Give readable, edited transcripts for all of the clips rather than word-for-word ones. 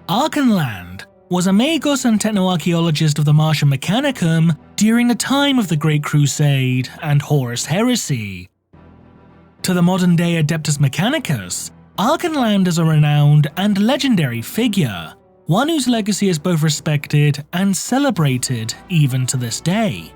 Arkhan Land was a magos and technoarchaeologist of the Martian Mechanicum during the time of the Great Crusade and Horus Heresy. To the modern-day Adeptus Mechanicus, Arkhan Land is a renowned and legendary figure, one whose legacy is both respected and celebrated even to this day.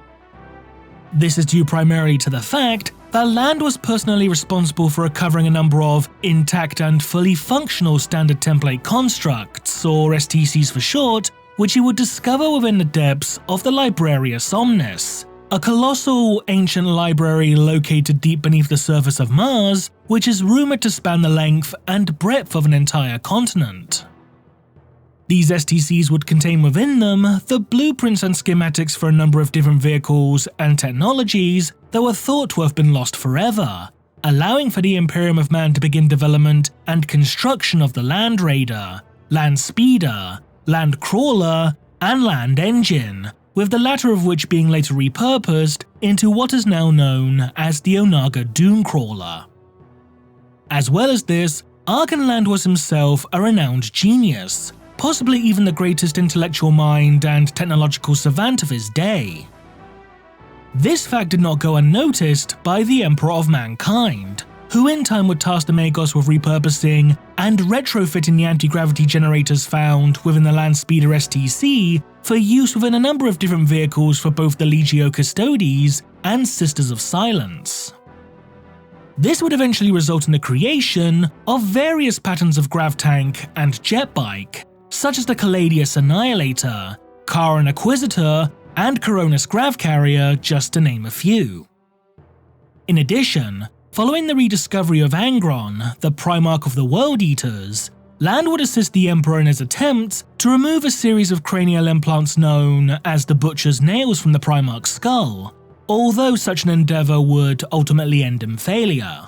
This is due primarily to the fact that Land was personally responsible for recovering a number of intact and fully functional standard template constructs, or STCs for short, which he would discover within the depths of the Librarius Omnis, a colossal ancient library located deep beneath the surface of Mars, which is rumoured to span the length and breadth of an entire continent. These STCs would contain within them the blueprints and schematics for a number of different vehicles and technologies that were thought to have been lost forever, allowing for the Imperium of Man to begin development and construction of the Land Raider, Land Speeder, Land Crawler, and Land Engine, with the latter of which being later repurposed into what is now known as the Onaga Dooncrawler. As well as this, Arkhan Land was himself a renowned genius, possibly even the greatest intellectual mind and technological savant of his day. This fact did not go unnoticed by the Emperor of Mankind, who in time would task the Magos with repurposing and retrofitting the anti-gravity generators found within the Land Speeder STC for use within a number of different vehicles for both the Legio Custodes and Sisters of Silence. This would eventually result in the creation of various patterns of grav tank and jet bike, such as the Caladius Annihilator, Charon Acquisitor, and Coronis Grav Carrier, just to name a few. In addition, following the rediscovery of Angron, the Primarch of the World Eaters, Land would assist the Emperor in his attempts to remove a series of cranial implants known as the Butcher's Nails from the Primarch's skull, although such an endeavour would ultimately end in failure.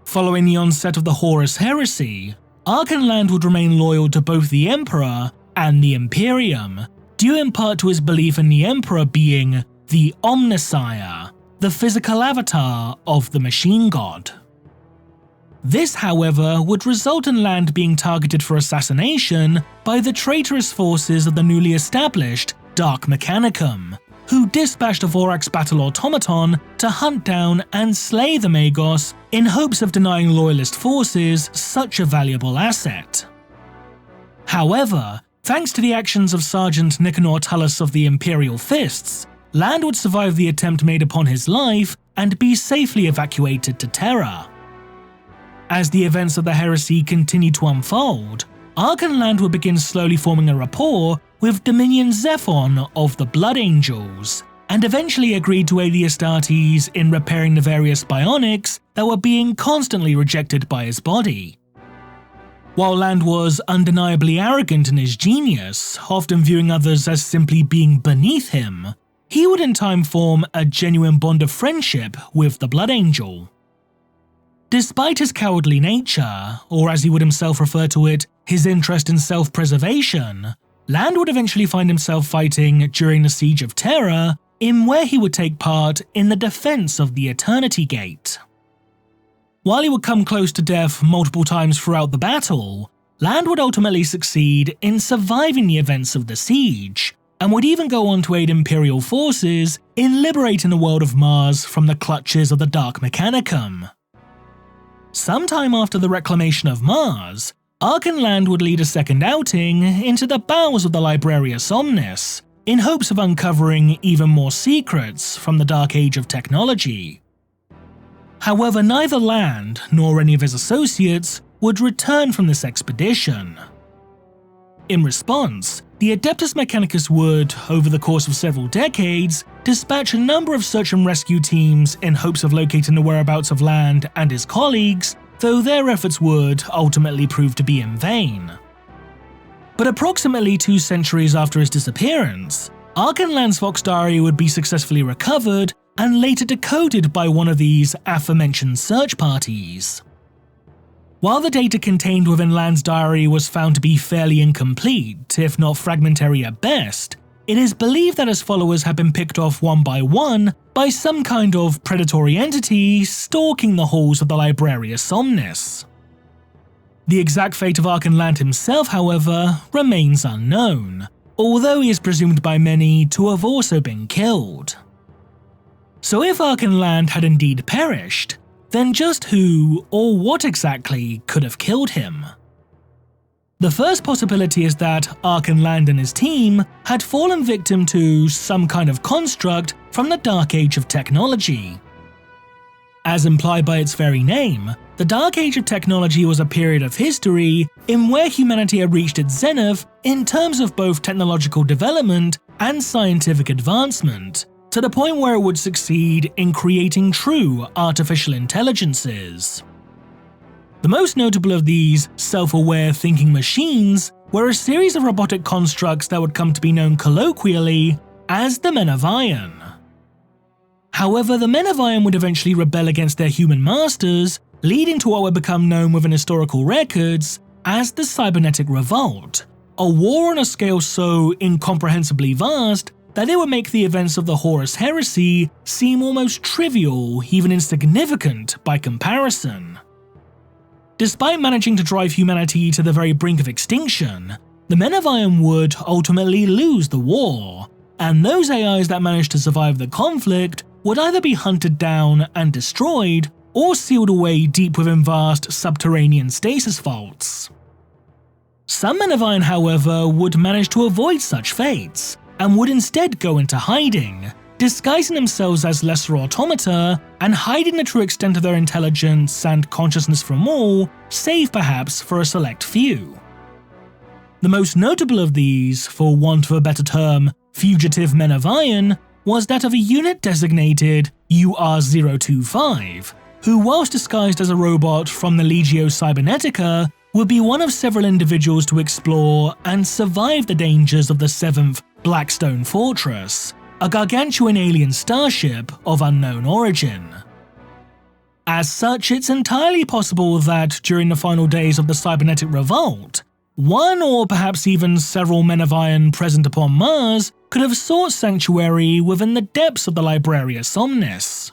Following the onset of the Horus Heresy, Arkhan Land would remain loyal to both the Emperor and the Imperium, due in part to his belief in the Emperor being the Omnisire, the physical avatar of the Machine God. This, however, would result in Land being targeted for assassination by the traitorous forces of the newly established Dark Mechanicum, who dispatched a Vorax battle automaton to hunt down and slay the Magos in hopes of denying loyalist forces such a valuable asset. However, thanks to the actions of Sergeant Nicanor Tullus of the Imperial Fists, Land would survive the attempt made upon his life and be safely evacuated to Terra. As the events of the heresy continued to unfold, Arkhan Land would begin slowly forming a rapport with Dominion Zephon of the Blood Angels, and eventually agreed to aid the Astartes in repairing the various bionics that were being constantly rejected by his body. While Land was undeniably arrogant in his genius, often viewing others as simply being beneath him, he would in time form a genuine bond of friendship with the Blood Angel. Despite his cowardly nature, or as he would himself refer to it, his interest in self-preservation, Land would eventually find himself fighting during the Siege of Terra, in where he would take part in the defense of the Eternity Gate. While he would come close to death multiple times throughout the battle, Land would ultimately succeed in surviving the events of the siege, and would even go on to aid Imperial forces in liberating the world of Mars from the clutches of the Dark Mechanicum. Sometime after the reclamation of Mars, Arkhan Land would lead a second outing into the bowels of the Librarius Omnis, in hopes of uncovering even more secrets from the Dark Age of technology. However, neither Land nor any of his associates would return from this expedition. In response, the Adeptus Mechanicus would, over the course of several decades, dispatch a number of search and rescue teams in hopes of locating the whereabouts of Land and his colleagues, though their efforts would ultimately prove to be in vain. But approximately 2 centuries after his disappearance, Arkhan Land's Vox Diary would be successfully recovered and later decoded by one of these aforementioned search parties. While the data contained within Land's diary was found to be fairly incomplete, if not fragmentary at best, it is believed that his followers had been picked off one by some kind of predatory entity stalking the halls of the Librarius Omnis. The exact fate of Arkhan Land himself, however, remains unknown, although he is presumed by many to have also been killed. So if Arkhan Land had indeed perished, then just who or what exactly could have killed him? The first possibility is that Arkhan Land and his team had fallen victim to some kind of construct from the Dark Age of technology. As implied by its very name, the Dark Age of technology was a period of history in where humanity had reached its zenith in terms of both technological development and scientific advancement, to the point where it would succeed in creating true artificial intelligences. The most notable of these self-aware thinking machines were a series of robotic constructs that would come to be known colloquially as the Men of Iron. However, the Men of Iron would eventually rebel against their human masters, leading to what would become known within historical records as the Cybernetic Revolt, a war on a scale so incomprehensibly vast that it would make the events of the Horus Heresy seem almost trivial, even insignificant by comparison. Despite managing to drive humanity to the very brink of extinction, the Men of Iron would ultimately lose the war, and those AIs that managed to survive the conflict would either be hunted down and destroyed, or sealed away deep within vast subterranean stasis vaults. Some Men of Iron, however, would manage to avoid such fates, and would instead go into hiding, disguising themselves as lesser automata and hiding the true extent of their intelligence and consciousness from all, save perhaps for a select few. The most notable of these, for want of a better term, fugitive Men of Iron, was that of a unit designated UR-025, who, whilst disguised as a robot from the Legio Cybernetica, would be one of several individuals to explore and survive the dangers of the 7th Blackstone Fortress, a gargantuan alien starship of unknown origin. As such, it's entirely possible that during the final days of the Cybernetic Revolt, one or perhaps even several Men of Iron present upon Mars could have sought sanctuary within the depths of the Librarius Omnis.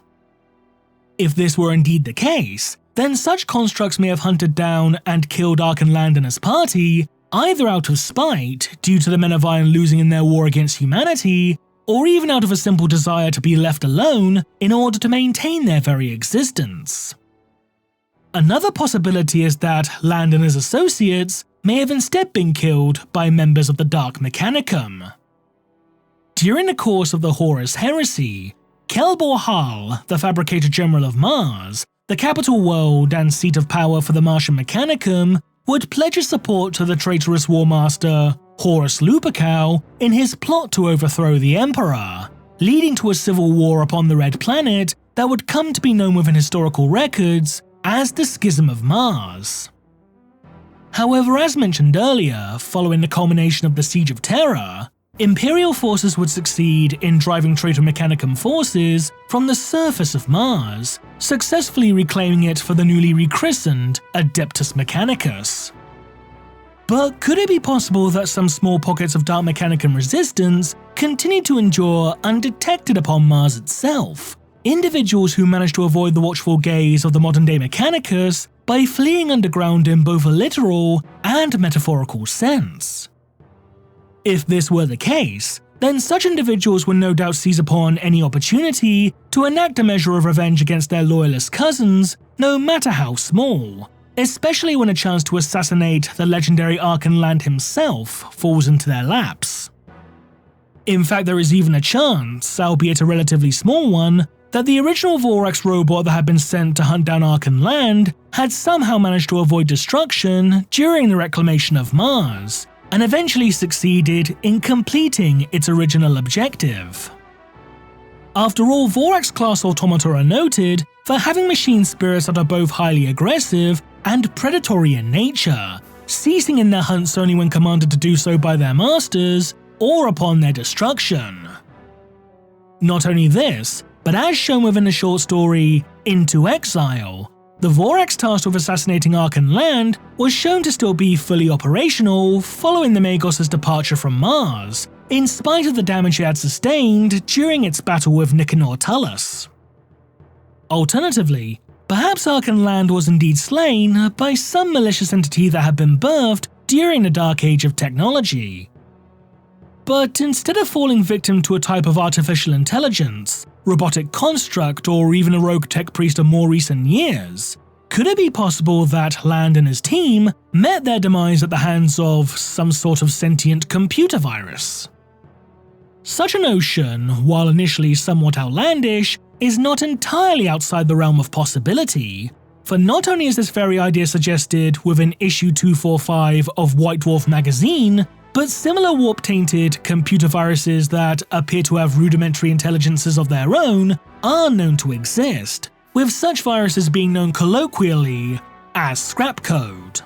If this were indeed the case, then such constructs may have hunted down and killed Arkhan Land and his party, either out of spite due to the Men of Iron losing in their war against humanity, or even out of a simple desire to be left alone in order to maintain their very existence. Another possibility is that Land and his associates may have instead been killed by members of the Dark Mechanicum. During the course of the Horus Heresy, Kelbor Hal, the Fabricator General of Mars, the capital world and seat of power for the Martian Mechanicum, would pledge his support to the traitorous War Master Horus Lupercal in his plot to overthrow the Emperor, leading to a civil war upon the Red Planet that would come to be known within historical records as the Schism of Mars. However, as mentioned earlier, following the culmination of the Siege of Terra, Imperial forces would succeed in driving Traitor Mechanicum forces from the surface of Mars, successfully reclaiming it for the newly rechristened Adeptus Mechanicus. But could it be possible that some small pockets of Dark Mechanicum resistance continued to endure undetected upon Mars itself? Individuals who managed to avoid the watchful gaze of the modern-day Mechanicus by fleeing underground in both a literal and metaphorical sense. If this were the case, then such individuals would no doubt seize upon any opportunity to enact a measure of revenge against their loyalist cousins, no matter how small, especially when a chance to assassinate the legendary Arkhan Land himself falls into their laps. In fact, there is even a chance, albeit a relatively small one, that the original Vorax robot that had been sent to hunt down Arkhan Land had somehow managed to avoid destruction during the reclamation of Mars, and eventually succeeded in completing its original objective. After all, Vorax-class automata are noted for having machine spirits that are both highly aggressive and predatory in nature, ceasing in their hunts only when commanded to do so by their masters or upon their destruction. Not only this, but as shown within the short story Into Exile, the Vorax tasked with assassinating Arkhan Land was shown to still be fully operational following the Magos' departure from Mars, in spite of the damage it had sustained during its battle with Nicanor Tullus. Alternatively, Perhaps Arkhan Land was indeed slain by some malicious entity that had been birthed during the Dark Age of technology. But instead of falling victim to a type of artificial intelligence, robotic construct, or even a rogue tech priest of more recent years, could it be possible that Land and his team met their demise at the hands of some sort of sentient computer virus? Such a notion, while initially somewhat outlandish, is not entirely outside the realm of possibility, for not only is this very idea suggested within issue 245 of White Dwarf magazine, but similar warp-tainted computer viruses that appear to have rudimentary intelligences of their own are known to exist, with such viruses being known colloquially as scrap code.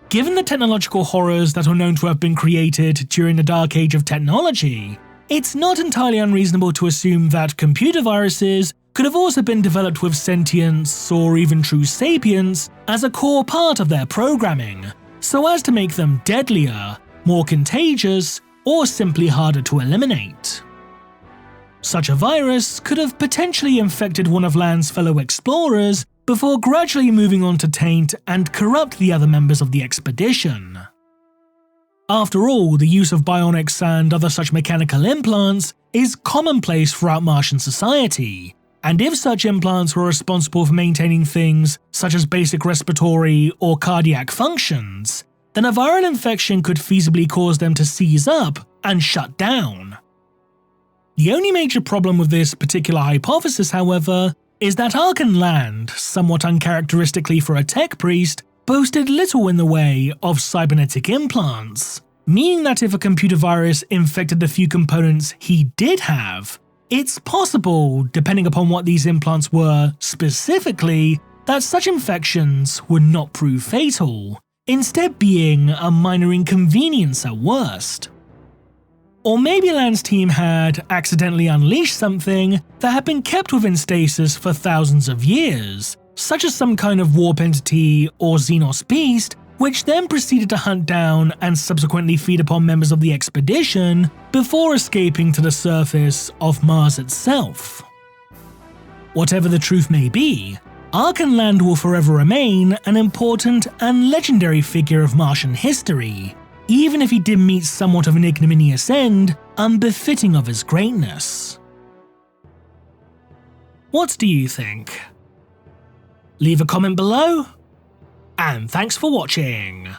Given the technological horrors that are known to have been created during the Dark Age of technology, it's not entirely unreasonable to assume that computer viruses could have also been developed with sentience or even true sapience as a core part of their programming, so as to make them deadlier, more contagious, or simply harder to eliminate. Such a virus could have potentially infected one of Land's fellow explorers before gradually moving on to taint and corrupt the other members of the expedition. After all, the use of bionics and other such mechanical implants is commonplace throughout Martian society, and if such implants were responsible for maintaining things such as basic respiratory or cardiac functions, then a viral infection could feasibly cause them to seize up and shut down. The only major problem with this particular hypothesis, however, is that Arkhan Land, somewhat uncharacteristically for a tech priest, boasted little in the way of cybernetic implants, meaning that if a computer virus infected the few components he did have, it's possible, depending upon what these implants were specifically, that such infections would not prove fatal, instead being a minor inconvenience at worst. Or maybe Land's team had accidentally unleashed something that had been kept within stasis for thousands of years, such as some kind of warp entity or Xenos beast, which then proceeded to hunt down and subsequently feed upon members of the expedition before escaping to the surface of Mars itself. Whatever the truth may be, Arkhan Land will forever remain an important and legendary figure of Martian history, even if he did meet somewhat of an ignominious end unbefitting of his greatness. What do you think? Leave a comment below, and thanks for watching.